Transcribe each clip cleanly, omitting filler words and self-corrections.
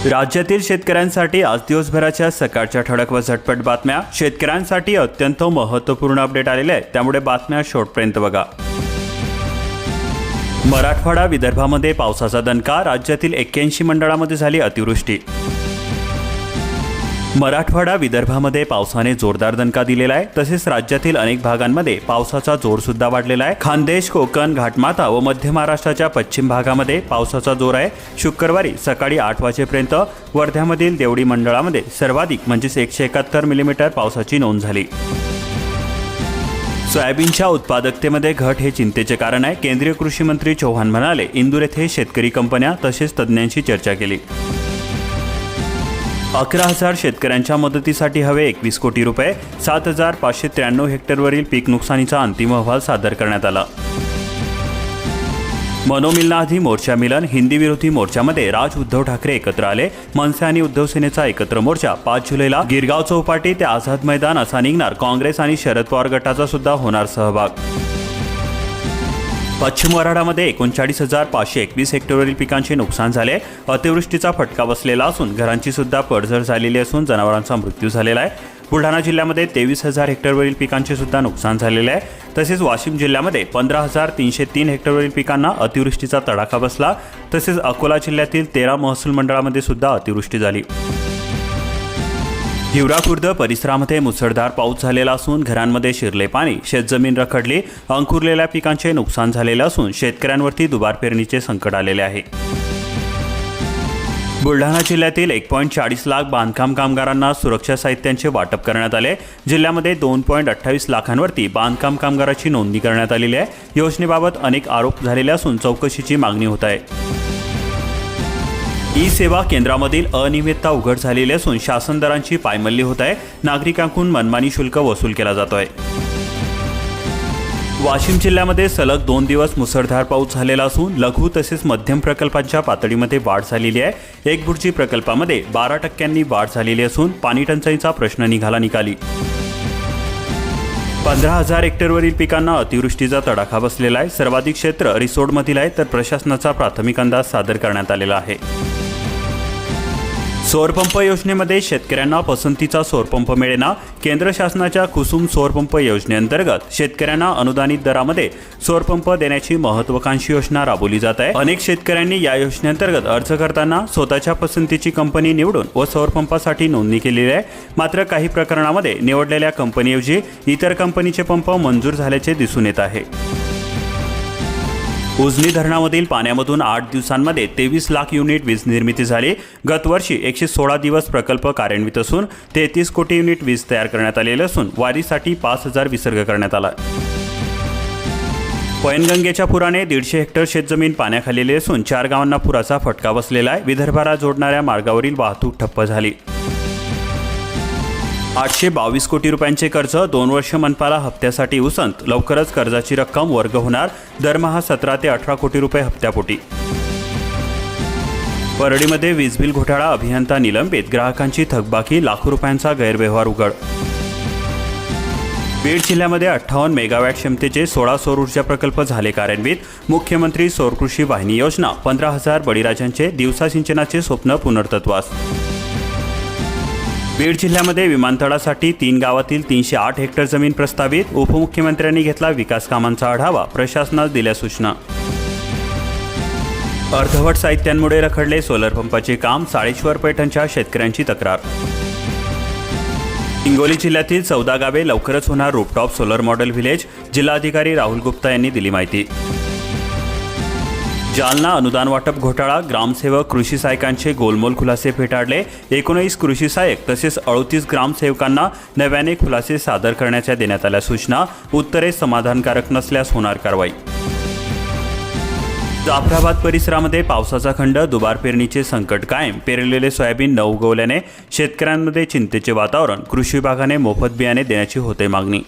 राज्यातील शेतकऱ्यांसाठी आज दिवसभराच्या सकाळच्या ठळक व झटपट बातम्या. शेतकऱ्यांसाठी अत्यंत महत्त्वपूर्ण अपडेट आलेले आहे, त्यामुळे बातम्या शेवटपर्यंत बघा. मराठवाडा विदर्भामध्ये पावसाचा दणका. राज्यातील 81 मंडळामध्ये झाली अतिवृष्टी. मराठवाडा विदर्भामध्ये पावसाने जोरदार दणका दिलेला आहे. तसेच राज्यातील अनेक भागांमध्ये पावसाचा जोर सुद्धा वाढलेला आहे. खानदेश, कोकण, घाटमाथा व मध्य महाराष्ट्राच्या पश्चिम भागामध्ये पावसाचा जोर आहे. शुक्रवारी सकाळी 8 वाजेपर्यंत वर्ध्यामधील देवडी मंडळामध्ये सर्वाधिक म्हणजेच 171 मिलीमीटर पावसाची नोंद झाली. सोयाबीनच्या उत्पादकतेमध्ये घट हे चिंतेचे कारण आहे. केंद्रीय कृषी मंत्री चौहान म्हणाले, इंदूर येथे शेतकरी कंपन्या तसेच तज्ज्ञांशी चर्चा केली. 11,000 शेतकऱ्यांच्या मदतीसाठी हवे 21 कोटी रुपये. 7,593 हेक्टरवरील पीक नुकसानीचा अंतिम अहवाल सादर करण्यात आला. मनोमिलनाआधी मोर्चा मिलन. हिंदी विरोधी मोर्चामध्ये राज उद्धव ठाकरे एकत्र आले. मनसे आणि उद्धव सेनेचा एकत्र मोर्चा 5 जुलैला गिरगाव चौपाटी ते आझाद मैदान असा निघणार. काँग्रेस आणि शरद पवार गटाचा सुद्धा होणार सहभाग. पश्चिम वऱ्हाडामध्ये 39,521 हेक्टरवरील पिकांचे नुकसान झाले. अतिवृष्टीचा फटका बसलेला असून घरांची सुद्धा पडझड झालेली असून जनावरांचा मृत्यू झालेला आहे. बुलढाणा जिल्ह्यामध्ये 23,000 हेक्टरवरील पिकांचे सुद्धा नुकसान झालेले आहे. तसेच वाशिम जिल्ह्यामध्ये 15,303 हेक्टरवरील पिकांना अतिवृष्टीचा तडाखा बसला. तसेच अकोला जिल्ह्यातील 13 महसूल मंडळामध्ये सुद्धा अतिवृष्टी झाली. हिवरा खुर्द परिसरामध्ये मुसळधार पाऊस झालेला असून घरांमध्ये शिरले पाणी. शेतजमीन रखडली. अंकुरलेल्या पिकांचे नुकसान झालेले असून शेतकऱ्यांवरती दुबार पेरणीचे संकट आलेले आहे. बुलढाणा जिल्ह्यातील 1.40 लाख बांधकाम कामगारांना सुरक्षा साहित्यांचे वाटप करण्यात आले. जिल्ह्यामध्ये 2.28 लाखांवरती बांधकाम कामगाराची नोंदणी करण्यात आलेली आहे. योजनेबाबत अनेक आरोप झालेले असून चौकशीची मागणी होत आहे. ई सेवा केंद्रामधील अनियमितता उघड झालेली असून शासन दरांची पायमल्ली होत आहे. नागरिकांकडून मनमानी शुल्क वसूल केला जातोय. वाशिम जिल्ह्यामध्ये सलग 2 दिवस मुसळधार पाऊस झालेला असून लघु तसेच मध्यम प्रकल्पांच्या पातळीमध्ये वाढ झालेली आहे. एकबुर्जी प्रकल्पामध्ये 12% वाढ झालेली असून पाणी टंचाईचा प्रश्न निघाला निकाली. 15,000 हेक्टरवरील पिकांना अतिवृष्टीचा तडाखा बसलेला आहे. सर्वाधिक क्षेत्र रिसोडमधील आहे, तर प्रशासनाचा प्राथमिक अंदाज सादर करण्यात आलेला आहे. सौरपंप योजनेमध्ये शेतकऱ्यांना पसंतीचा सौरपंप मिळेना. केंद्र शासनाच्या कुसुम सौरपंप योजनेअंतर्गत शेतकऱ्यांना अनुदानित दरामध्ये सौरपंप देण्याची महत्त्वाकांक्षी योजना राबवली जात आहे. अनेक शेतकऱ्यांनी या योजनेअंतर्गत अर्ज करताना स्वतःच्या पसंतीची कंपनी निवडून व सौरपंपासाठी नोंदणी केलेली आहे. मात्र काही प्रकरणामध्ये निवडलेल्या कंपनीऐवजी इतर कंपनीचे पंप मंजूर झाल्याचे दिसून येत आहे. उजनी धरणामधील पाण्यामधून 8 दिवसांमध्ये 23 लाख युनिट वीज निर्मिती झाली. गत वर्षी 116 दिवस प्रकल्प कार्यान्वित असून 33 कोटी युनिट वीज तयार करण्यात आलेले असून वारीसाठी 5,000 विसर्ग करण्यात आला. पैनगंगेच्या पुराने 150 हेक्टर शेतजमीन पाण्याखाली असून 4 गावांना पुराचा फटका बसलेला आहे. विदर्भाला जोडणाऱ्या मार्गावरील वाहतूक ठप्प झाली. 822 कोटी रुपयांचे कर्ज 2 वर्ष मनपाला हप्त्यासाठी उसंत. लवकरच कर्जाची रक्कम वर्ग होणार. दरमहा 17 ते 18 कोटी रुपये हप्त्यापोटी. परळीमध्ये वीजबिल घोटाळा. अभियंता निलंबित. ग्राहकांची थकबाकी. लाखो रुपयांचा गैरव्यवहार उघड. बीड जिल्ह्यामध्ये 58 मेगावॅट क्षमतेचे 16 सौर ऊर्जा प्रकल्प झाले कार्यान्वित. मुख्यमंत्री सौर कृषी वाहिनी योजना. 15,000 बळीराजांचे दिवसा सिंचनाचे स्वप्न पुनर्तत्वास. बीड जिल्ह्यामध्ये विमानतळासाठी 3 गावातील 308 हेक्टर जमीन प्रस्तावित. उपमुख्यमंत्र्यांनी घेतला विकास कामांचा आढावा. प्रशासनास दिल्या सूचना. अर्धवट साहित्यांमुळे रखडले सोलर पंपाचे काम. साळेश्वर पैठणच्या शेतकऱ्यांची तक्रार. हिंगोली जिल्ह्यातील 14 गावे लवकरच होणार रूफटॉप सोलर मॉडेल व्हिलेज. जिल्हाधिकारी राहुल गुप्ता यांनी दिली माहिती. जालना अनुदान वाटप घोटाळा. ग्रामसेवक कृषी सहाय्यकांचे गोलमोल खुलासे फेटाळले. 19 कृषी सहाय्यक तसेच 38 ग्रामसेवकांना नव्याने खुलासे सादर करण्याच्या देण्यात आल्या सूचना. उत्तरे समाधानकारक नसल्यास होणार कारवाई. जाफराबाद परिसरामध्ये पावसाचा खंड. दुबार पेरणीचे संकट कायम. पेरलेले सोयाबीन न उगवल्याने शेतकऱ्यांमध्ये चिंतेचे वातावरण. कृषी विभागाने मोफत बियाणे देण्याची होते मागणी.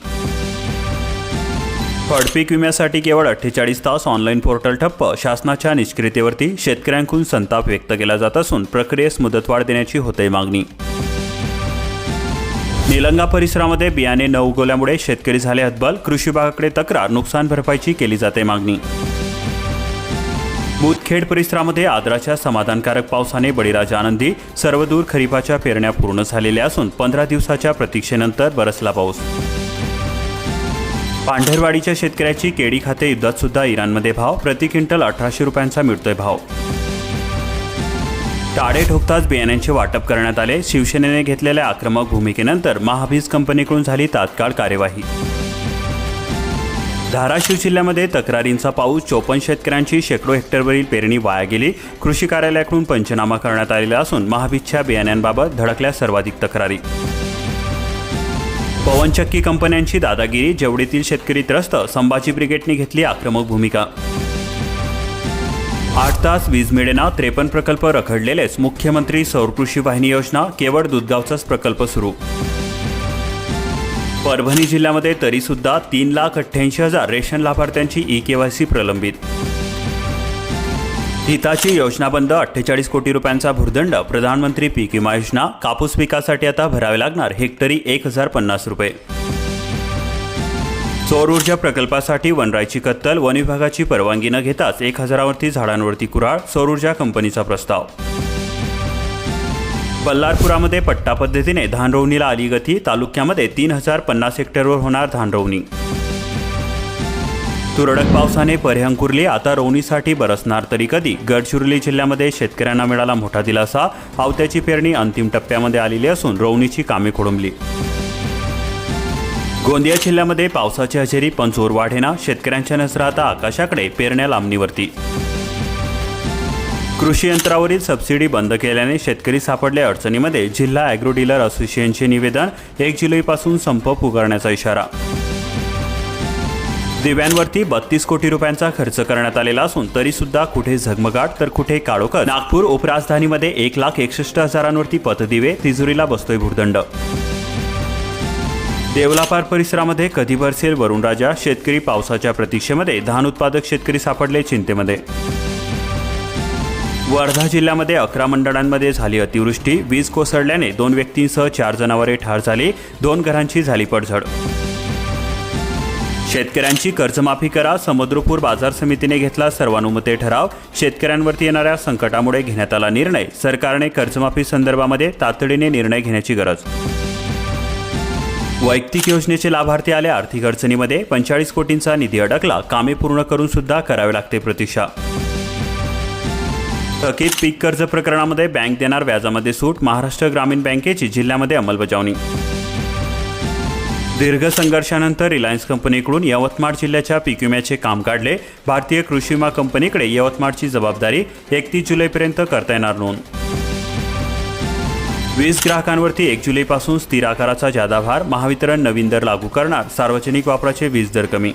फळपीक विम्यासाठी केवळ 48 तास ऑनलाईन पोर्टल ठप्प. शासनाच्या निष्क्रियतेवरती शेतकऱ्यांकडून संताप व्यक्त केला जात असून प्रक्रियेस मुदतवाढ देण्याची होते मागणी. निलंगा परिसरामध्ये बियाणे न उगवल्यामुळे शेतकरी झाले हतबल. कृषी विभागाकडे तक्रार. नुकसान भरपाईची केली जाते मागणी. मुदखेड परिसरामध्ये आद्राच्या समाधानकारक पावसाने बळीराजा आनंदी. सर्वदूर खरीपाच्या पेरण्या पूर्ण झालेल्या असून 15 दिवसाच्या प्रतीक्षेनंतर बरसला पाऊस. पांढरवाडीच्या शेतकऱ्याची केळी खाते युद्धात सुद्धा इराणमध्ये भाव. प्रति क्विंटल 1800 रुपयांचा मिळतोय भाव. टाळे ठोकताच बियाण्यांचे वाटप करण्यात आले. शिवसेनेने घेतलेल्या आक्रमक भूमिकेनंतर महाबीज कंपनीकडून झाली तात्काळ कार्यवाही. धाराशिव जिल्ह्यामध्ये तक्रारींचा पाऊस. 54 शेतकऱ्यांची शेकडो हेक्टरवरील पेरणी वाया गेली. कृषी कार्यालयाकडून पंचनामा करण्यात आलेला असून महाबीजच्या बियाण्यांबाबत धडकल्या सर्वाधिक तक्रारी. पवनचक्की कंपन्यांची दादागिरी. जेवढीतील शेतकरी त्रस्त. संभाजी ब्रिगेडने घेतली आक्रमक भूमिका. 8 तास वीज मिळेना. 53 प्रकल्प रखडलेलेच. मुख्यमंत्री सौर कृषी वाहिनी योजना. केवळ दुधगावचाच प्रकल्प सुरू. परभणी जिल्ह्यामध्ये तरीसुद्धा 3,88,000 रेशन लाभार्थ्यांची ई-केवायसी प्रलंबित. हिताची योजना बंद. 48 कोटी रुपयांचा भुर्दंड. प्रधानमंत्री पीक विमा योजना. कापूस पिकासाठी आता भरावे लागणार हेक्टरी 1,050 रुपये. सौर ऊर्जा प्रकल्पासाठी वनराईची कत्तल. वन विभागाची परवानगी न घेताच 1,000वरती झाडांवरती कुऱ्हाड. सौर ऊर्जा कंपनीचा प्रस्ताव. बल्लारपुरामध्ये पट्टा पद्धतीने धान रोवणीला आली गती. तालुक्यामध्ये 3,050 हेक्टरवर होणार धान रोवणी. तुरळक पावसाने पर्याय अंकुरली. आता रोवणीसाठी बरसणार तरी कधी. गडचिरोली जिल्ह्यामध्ये शेतकऱ्यांना मिळाला मोठा दिलासा. आवत्याची पेरणी अंतिम टप्प्यामध्ये आलेली असून रोवणीची कामे खोळंबली. गोंदिया जिल्ह्यामध्ये पावसाची हजेरी पण जोर वाढेना. शेतकऱ्यांच्या नजरा आता आकाशाकडे. पेरण्या लांबणीवरती. कृषी यंत्रावरील सबसिडी बंद केल्याने शेतकरी सापडले अडचणीमध्ये. जिल्हा ॲग्रो डीलर असोसिएशनचे निवेदन. 1 जुलैपासून संप पुकारण्याचा इशारा. दिव्यांवरती 32 कोटी रुपयांचा खर्च करण्यात आलेला असून तरीसुद्धा कुठे झगमगाट तर कुठे काळोखत. नागपूर उपराजधानीमध्ये 1,61,000वरती पथदिवे. तिजोरीला बसतोय भुर्दंड. देवलापार परिसरामध्ये कधी बरसेल वरुणराजा. शेतकरी पावसाच्या प्रतीक्षेमध्ये. धान उत्पादक शेतकरी सापडले चिंतेमध्ये. वर्धा जिल्ह्यामध्ये 11 मंडळांमध्ये झाली अतिवृष्टी. वीज कोसळल्याने 2 व्यक्तींसह 4 जनावरे ठार झाली. 2 घरांची झाली पडझड. शेतकऱ्यांची कर्जमाफी करा. समुद्रपूर बाजार समितीने घेतला सर्वानुमते ठराव. शेतकऱ्यांवरती येणाऱ्या संकटामुळे घेण्यात आला निर्णय. सरकारने कर्जमाफी संदर्भामध्ये तातडीने निर्णय घेण्याची गरज. वैयक्तिक योजनेचे लाभार्थी आले आर्थिक अडचणीमध्ये. 45 कोटींचा निधी अडकला. कामे पूर्ण करून सुद्धा करावे लागते प्रतीक्षा. थकीत पीक कर्ज प्रकरणामध्ये बँक देणार व्याजामध्ये सूट. महाराष्ट्र ग्रामीण बँकेची जिल्ह्यामध्ये अंमलबजावणी. दीर्घ संघर्षानंतर रिलायन्स कंपनीकडून यवतमाळ जिल्ह्याच्या पीक विम्याचे काम काढले. भारतीय कृषी विमा कंपनीकडे यवतमाळची जबाबदारी. 31 जुलैपर्यंत करता येणार नोंद. वीज ग्राहकांवरती 1 जुलैपासून स्थिर आकाराचा जादा भार. महावितरण नवीन दर लागू करणार. सार्वजनिक वापराचे वीज दर कमी.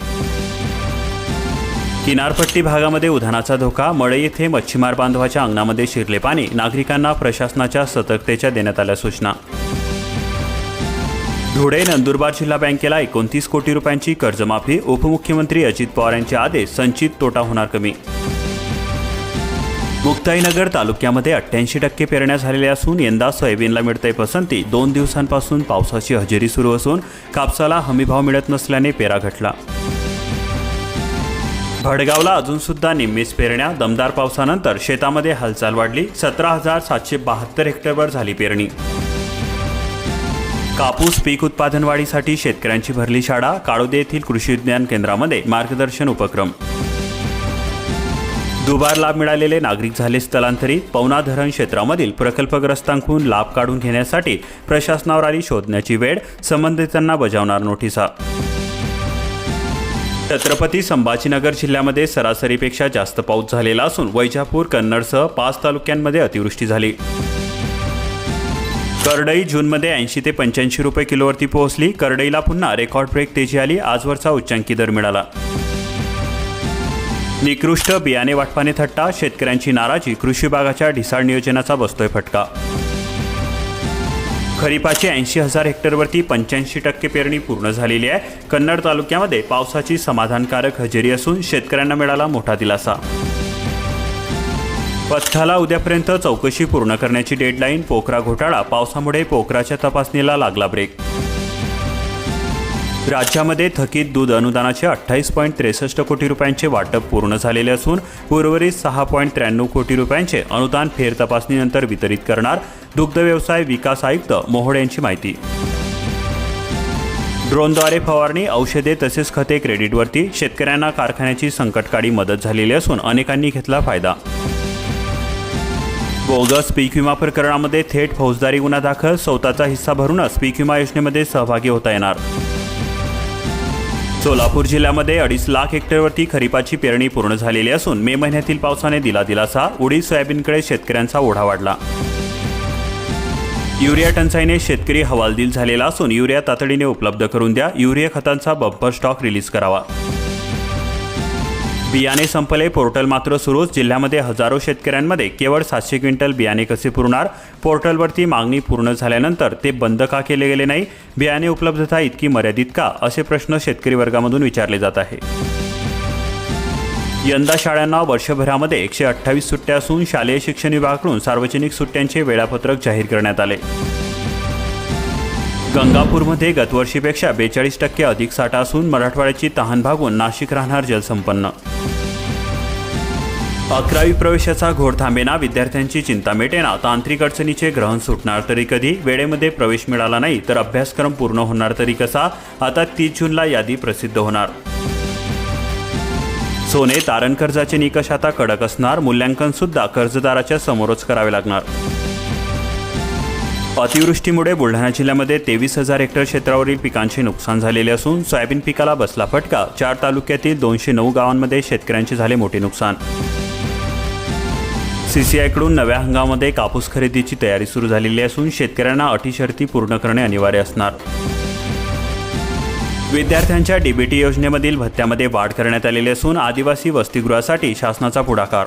किनारपट्टी भागामध्ये उधाणाचा धोका. मळई येथे मच्छीमार बांधवाच्या अंगणामध्ये शिरले पाणी. नागरिकांना प्रशासनाच्या सतर्कतेच्या देण्यात आल्या सूचना. धुळे नंदुरबार जिल्हा बँकेला 29 कोटी रुपयांची कर्जमाफी. उपमुख्यमंत्री अजित पवार यांचे आदेश. संचित तोटा होणार कमी. मुक्ताईनगर तालुक्यामध्ये 88% पेरण्या झालेल्या असून यंदा सोयाबीनला मिळते पसंती. 2 दिवसांपासून पावसाची हजेरी सुरू असून कापसाला हमीभाव मिळत नसल्याने पेरा घटला. भडगावला अजून सुद्धा निम्मीच पेरण्या. दमदार पावसानंतर शेतामध्ये हालचाल वाढली. 17,772 हेक्टरवर झाली पेरणी. कापूस पीक उत्पादन वाढीसाठी शेतकऱ्यांची भरली शाळा. काळोदे येथील कृषी विज्ञान केंद्रामध्ये मार्गदर्शन उपक्रम. दुबार लाभ मिळालेले नागरिक झाले स्थलांतरित. पवना धरण क्षेत्रामधील प्रकल्पग्रस्तांकडून लाभ काढून घेण्यासाठी प्रशासनावर आली शोधण्याची वेळ. संबंधितांना बजावणार नोटिसा. छत्रपती संभाजीनगर जिल्ह्यामध्ये सरासरीपेक्षा जास्त पाऊस झालेला असून वैजापूर कन्नडसह 5 तालुक्यांमध्ये अतिवृष्टी झाली. करडई जूनमध्ये 80 ते 85 रुपये किलोवरती पोहोचली. करडईला पुन्हा रेकॉर्ड ब्रेक तेजी आली. आजवरचा उच्चांकी दर मिळाला. निकृष्ट बियाणे वाटपाने थट्टा. शेतकऱ्यांची नाराजी. कृषी विभागाच्या ढिसाळ नियोजनाचा बसतोय फटका. खरीपाची 80,000 हेक्टरवरती 85% पेरणी पूर्ण झालेली आहे. कन्नड तालुक्यामध्ये पावसाची समाधानकारक हजेरी असून शेतकऱ्यांना मिळाला मोठा दिलासा. पथकाला उद्यापर्यंत चौकशी पूर्ण करण्याची डेडलाईन. पोखरा घोटाळा. पावसामुळे पोखराच्या तपासणीला लागला ब्रेक. राज्यामध्ये थकीत दूध अनुदानाचे 28.63 कोटी रुपयांचे वाटप पूर्ण झालेले असून उर्वरित 6.93 कोटी रुपयांचे अनुदान फेरतपासणीनंतर वितरित करणार दुग्ध व्यवसाय विकास आयुक्त मोहोळ यांची माहिती. ड्रोनद्वारे फवारणी, औषधे तसेच खते क्रेडिटवरती शेतकऱ्यांना कारखान्याची संकटकाळी मदत झालेली असून अनेकांनी घेतला फायदा. बोगस पीक विमा प्रकरणामध्ये थेट फौजदारी गुन्हा दाखल, स्वतःचा हिस्सा भरूनच पीक विमा योजनेमध्ये सहभागी होता येणार. सोलापूर जिल्ह्यामध्ये 2.5 लाख हेक्टरवरती खरीपाची पेरणी पूर्ण झालेली असून मे महिन्यातील पावसाने दिला दिलासा, उडीद सोयाबीनकडे शेतकऱ्यांचा ओढा वाढला. युरिया टंचाईने शेतकरी हवालदिल झालेला असून युरिया तातडीने उपलब्ध करून द्या, युरिया खतांचा बंपर स्टॉक रिलीज करावा. बियाणे संपले, पोर्टल मात्र सुरूच. जिल्ह्यामध्ये हजारो शेतकऱ्यांमध्ये केवळ 700 क्विंटल बियाणे कसे पुरणार? पोर्टलवरती मागणी पूर्ण झाल्यानंतर ते बंद का केले गेले नाही? बियाणे उपलब्धता इतकी मर्यादित का? असे प्रश्न शेतकरी वर्गामधून विचारले जात आहे. यंदा शाळांना वर्षभरामध्ये 128 सुट्ट्या असून शालेय शिक्षण विभागाकडून सार्वजनिक सुट्ट्यांचे वेळापत्रक जाहीर करण्यात आले. गंगापूरमध्ये गतवर्षीपेक्षा 42% अधिक साठा असून मराठवाड्याची तहान भागून नाशिक राहणार जलसंपन्न. 11वी प्रवेशाचा घोड थांबेना, विद्यार्थ्यांची चिंता मिटेना, तांत्रिक अडचणीचे ग्रहण सुटणार तरी कधी? वेळेमध्ये प्रवेश मिळाला नाही तर अभ्यासक्रम पूर्ण होणार तरी कसा? आता 30 जूनला यादी प्रसिद्ध होणार. सोने तारण कर्जाचे निकष आता कडक असणार, मूल्यांकन सुद्धा कर्जदाराच्या समोरच करावे लागणार. अतिवृष्टीमुळे बुलढाणा जिल्ह्यामध्ये 23,000 हेक्टर क्षेत्रावरील पिकांचे नुकसान झालेले असून सोयाबीन पिकाला बसला फटका. 4 तालुक्यातील 209 गावांमध्ये शेतकऱ्यांचे झाले मोठे नुकसान. CCIकडून नव्या हंगामामध्ये कापूस खरेदीची तयारी सुरू झालेली असून शेतकऱ्यांना अटी शर्ती पूर्ण करणे अनिवार्य असणार. विद्यार्थ्यांच्या DBT योजनेमधील भत्त्यामध्ये वाढ करण्यात आलेली असून आदिवासी वसतिगृहासाठी शासनाचा पुढाकार.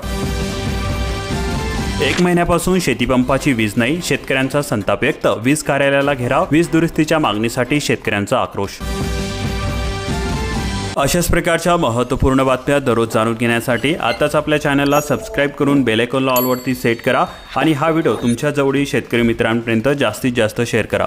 1 महिन्यापासून शेतीपंपाची वीज नाही, शेतकऱ्यांचा संताप व्यक्त. वीज कार्यालयाला घेराव, वीज दुरुस्तीच्या मागणीसाठी शेतकऱ्यांचा आक्रोश. अशाच प्रकारच्या महत्त्वपूर्ण बातम्या दररोज जाणून घेण्यासाठी आताच आपल्या चॅनलला सबस्क्राईब करून बेल आयकॉनला ऑलवरती सेट करा आणि हा व्हिडिओ तुमच्या जवळील शेतकरी मित्रांपर्यंत जास्तीत जास्त शेअर करा.